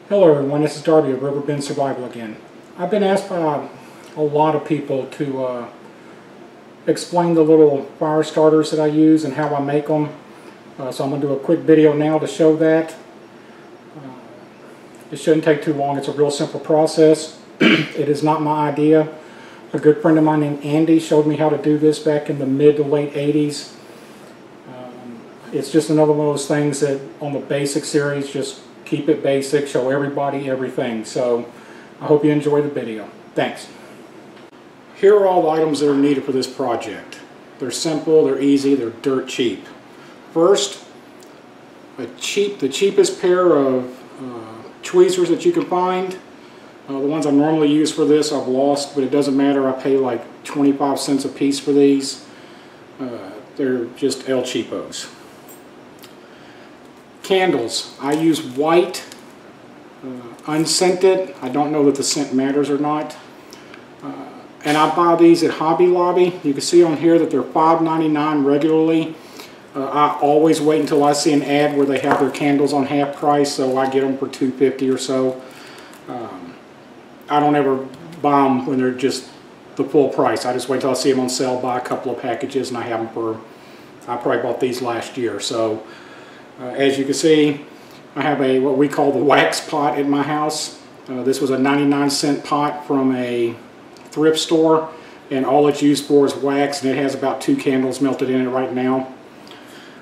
Hello everyone, this is Darby of RiverBendSurvival again. I've been asked by a lot of people to explain the little fire starters that I use and how I make them. So I'm going to do a quick video now to show that. It shouldn't take too long. It's a real simple process. It is not my idea. A good friend of mine named Andy showed me how to do this back in the mid to late 80s. It's just another one of those things that on the basic series, just keep it basic, show everybody everything. So I hope you enjoy the video. Thanks. Here are all the items that are needed for this project. They're simple, they're easy, they're dirt cheap. First, the cheapest pair of tweezers that you can find. The ones I normally use for this I've lost, but it doesn't matter. I pay like 25 cents a piece for these. They're just El Cheapos. Candles. I use white, unscented. I don't know that the scent matters or not. And I buy these at Hobby Lobby. You can see on here that they're $5.99 regularly. I always wait until I see an ad where they have their candles on half price, so I get them for $2.50 or so. I don't ever buy them when they're just the full price. I just wait until I see them on sale, buy a couple of packages, and I have them for, I probably bought these last year. So as you can see, I have a what we call the wax pot in my house. This was a 99-cent pot from a thrift store, and all it's used for is wax, and it has about 2 candles melted in it right now.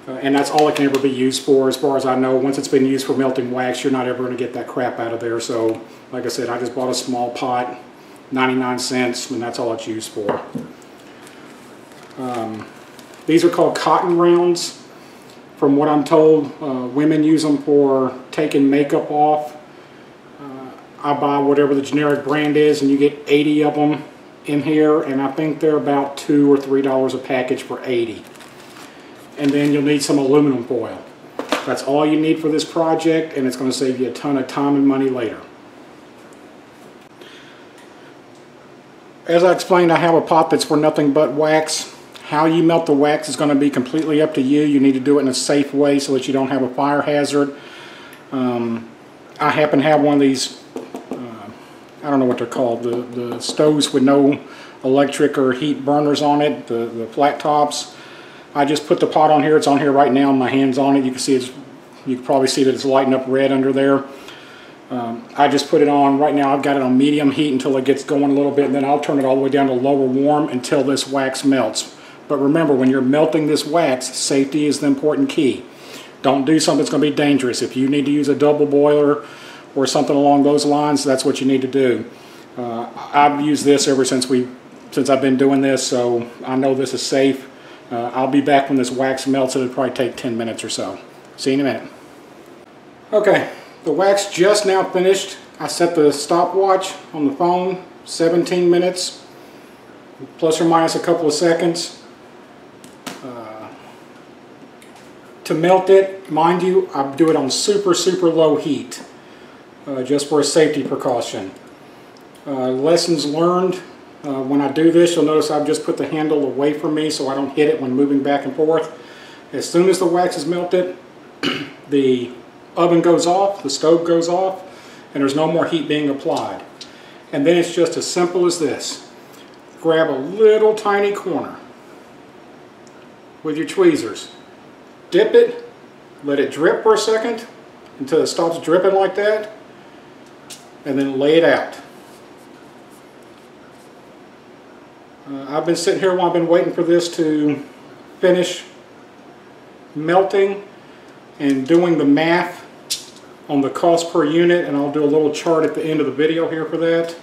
And that's all it can ever be used for, as far as I know. Once it's been used for melting wax, you're not ever going to get that crap out of there. So, like I said, I just bought a small pot, 99 cents, and that's all it's used for. These are called cotton rounds. From what I'm told, women use them for taking makeup off. I buy whatever the generic brand is, and you get 80 of them in here, and I think they're about $2 or $3 a package for 80. And then you'll need some aluminum foil. That's all you need for this project, and it's going to save you a ton of time and money later. As I explained, I have a pot that's for nothing but wax. How you melt the wax is going to be completely up to you. You need to do it in a safe way so that you don't have a fire hazard. I happen to have one of these, I don't know what they're called, the stoves with no electric or heat burners on it, the flat tops. I just put the pot on here. It's on here right now. My hand's on it. You can see you can probably see that it's lighting up red under there. I just put it on. Right now I've got it on medium heat until it gets going a little bit, and then I'll turn it all the way down to lower warm until this wax melts. But remember, when you're melting this wax, safety is the important key. Don't do something that's going to be dangerous. If you need to use a double boiler or something along those lines, that's what you need to do. I've used this ever since I've been doing this, so I know this is safe. I'll be back when this wax melts. It'll probably take 10 minutes or so. See you in a minute. Okay, the wax just now finished. I set the stopwatch on the phone, 17 minutes, plus or minus a couple of seconds. To melt it, mind you, I do it on super low heat, just for a safety precaution. Lessons learned. When I do this, you'll notice I've just put the handle away from me so I don't hit it when moving back and forth. As soon as the wax is melted, the oven goes off, the stove goes off, and there's no more heat being applied. And then it's just as simple as this. Grab a little tiny corner with your tweezers. Dip it, let it drip for a second until it stops dripping like that, and then lay it out. I've been sitting here while I've been waiting for this to finish melting and doing the math on the cost per unit, and I'll do a little chart at the end of the video here for that.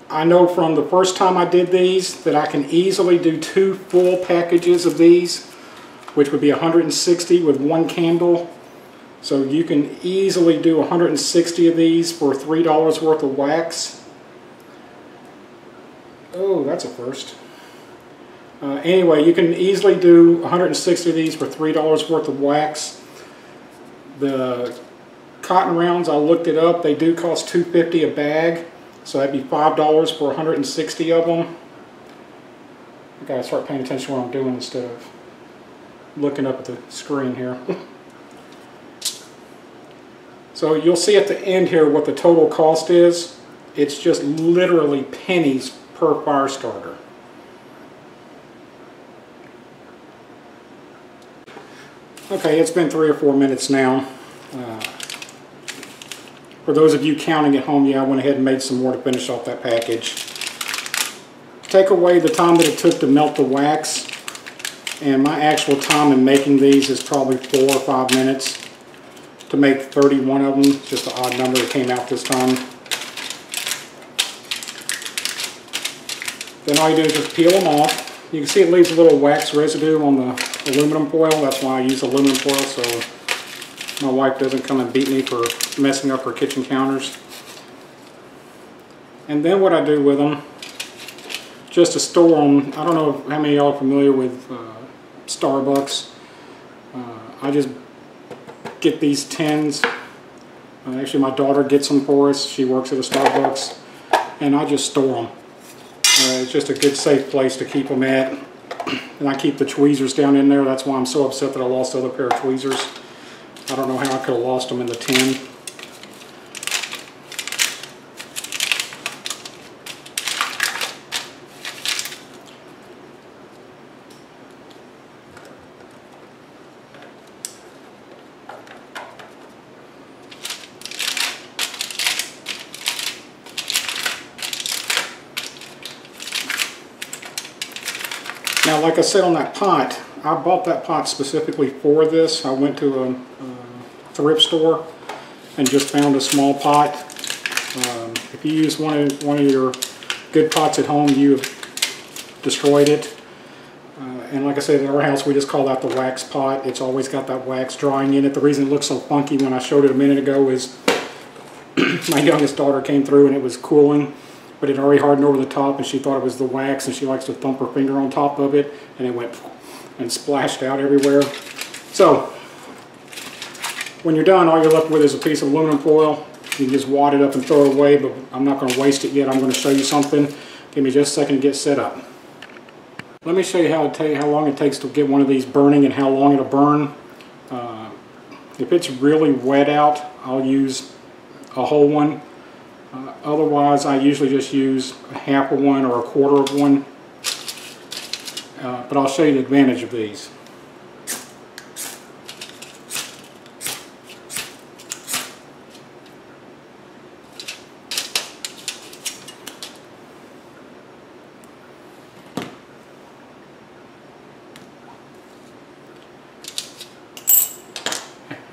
I know from the first time I did these that I can easily do 2 full packages of these, which would be 160 with 1 candle. So you can easily do 160 of these for $3 worth of wax. Oh, that's a first. Anyway, you can easily do 160 of these for $3 worth of wax. The cotton rounds, I looked it up, they do cost $2.50 a bag. So that'd be $5 for 160 of them. I gotta start paying attention to what I'm doing instead of looking up at the screen here. So you'll see at the end here what the total cost is. It's just literally pennies per fire starter. Okay, it's been 3 or 4 minutes now. For those of you counting at home, yeah, I went ahead and made some more to finish off that package. Take away the time that it took to melt the wax, and my actual time in making these is probably 4 or 5 minutes to make 31 of them. It's just an odd number that came out this time. Then all you do is just peel them off. You can see it leaves a little wax residue on the aluminum foil. That's why I use aluminum foil, so my wife doesn't come and beat me for messing up her kitchen counters. And then what I do with them, just to store them, I don't know how many of y'all are familiar with Starbucks. I just get these tins. Actually, my daughter gets them for us. She works at a Starbucks, and I just store them. It's just a good, safe place to keep them at. And I keep the tweezers down in there. That's why I'm so upset that I lost the other pair of tweezers. I don't know how I could have lost them in the tin. Now, like I said on that pot, I bought that pot specifically for this. I went to a thrift store and just found a small pot. If you use one of your good pots at home, you have destroyed it. And like I said, at our house, we just call that the wax pot. It's always got that wax drying in it. The reason it looks so funky when I showed it a minute ago is my youngest daughter came through and it was cooling, but it already hardened over the top, and she thought it was the wax, and she likes to thump her finger on top of it, and it went and splashed out everywhere. So when you're done, all you're left with is a piece of aluminum foil. You can just wad it up and throw it away, but I'm not going to waste it yet. I'm going to show you something. Give me just a second to get set up. Let me show you how long it takes to get one of these burning and how long it'll burn. If it's really wet out, I'll use a whole one. Otherwise, I usually just use a half of one or a quarter of one. But I'll show you the advantage of these.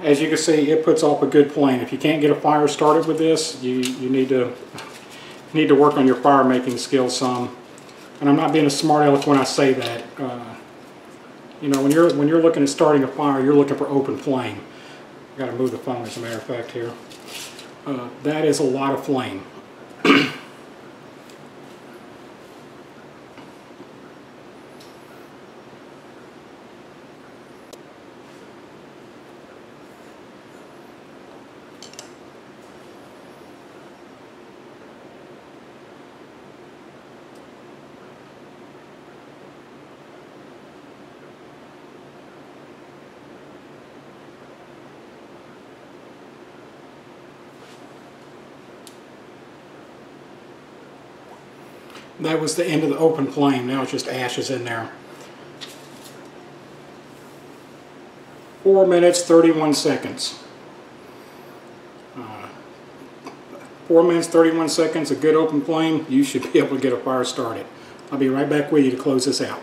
As you can see, it puts off a good flame. If you can't get a fire started with this, you need to work on your fire making skills some. And I'm not being a smart aleck when I say that. You know, when you're looking at starting a fire, you're looking for open flame. I've got to move the phone, as a matter of fact, here. That is a lot of flame. That was the end of the open flame. Now it's just ashes in there. 4 minutes, 31 seconds. 4 minutes, 31 seconds, a good open flame. You should be able to get a fire started. I'll be right back with you to close this out.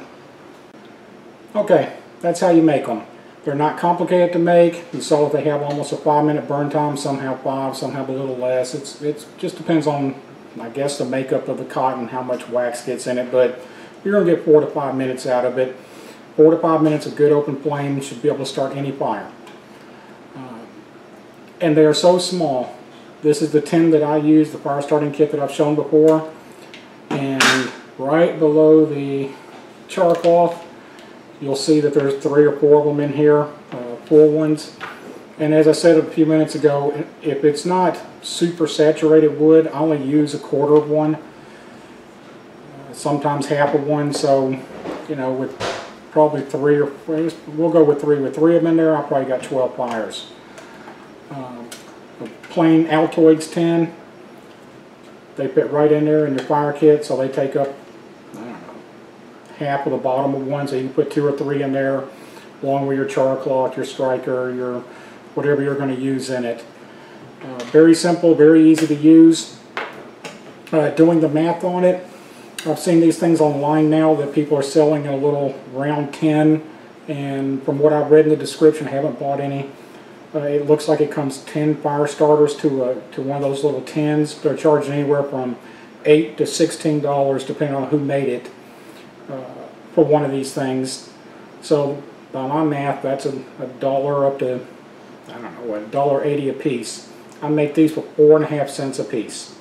Okay, that's how you make them. They're not complicated to make. You saw that they have almost a 5-minute burn time. Some have 5, some have a little less. It just depends on, I guess, the makeup of the cotton, how much wax gets in it, but you're going to get 4 to 5 minutes out of it. 4 to 5 minutes of good open flame should be able to start any fire. And they are so small. This is the tin that I use, the fire starting kit that I've shown before. And right below the char cloth, you'll see that there's 3 or 4 of them in here, full ones. And as I said a few minutes ago, if it's not super saturated wood, I only use a quarter of one, sometimes half of one. So, you know, with probably 3 or 4, we'll go with 3. With 3 of them in there, I probably got 12 fires. plain Altoids tin. They fit right in there in your fire kit, so they take up, I don't know, half of the bottom of one, so you can put 2 or 3 in there, along with your char cloth, your striker, your whatever you're going to use in it. Very simple, very easy to use. Doing the math on it, I've seen these things online now that people are selling in a little round tin, and from what I've read in the description, I haven't bought any. It looks like it comes 10 fire starters to one of those little tins. They're charging anywhere from $8 to $16 depending on who made it for one of these things. So by my math, that's a dollar up to, I don't know what, $1.80 a piece. I make these for 4.5 cents a piece.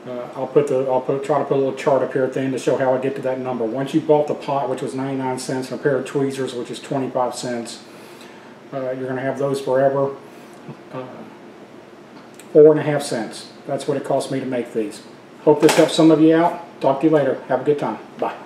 I'll try to put a little chart up here at the end to show how I get to that number. Once you bought the pot, which was 99 cents, and a pair of tweezers, which is 25 cents, you're going to have those forever. 4.5 cents. That's what it cost me to make these. Hope this helps some of you out. Talk to you later. Have a good time. Bye.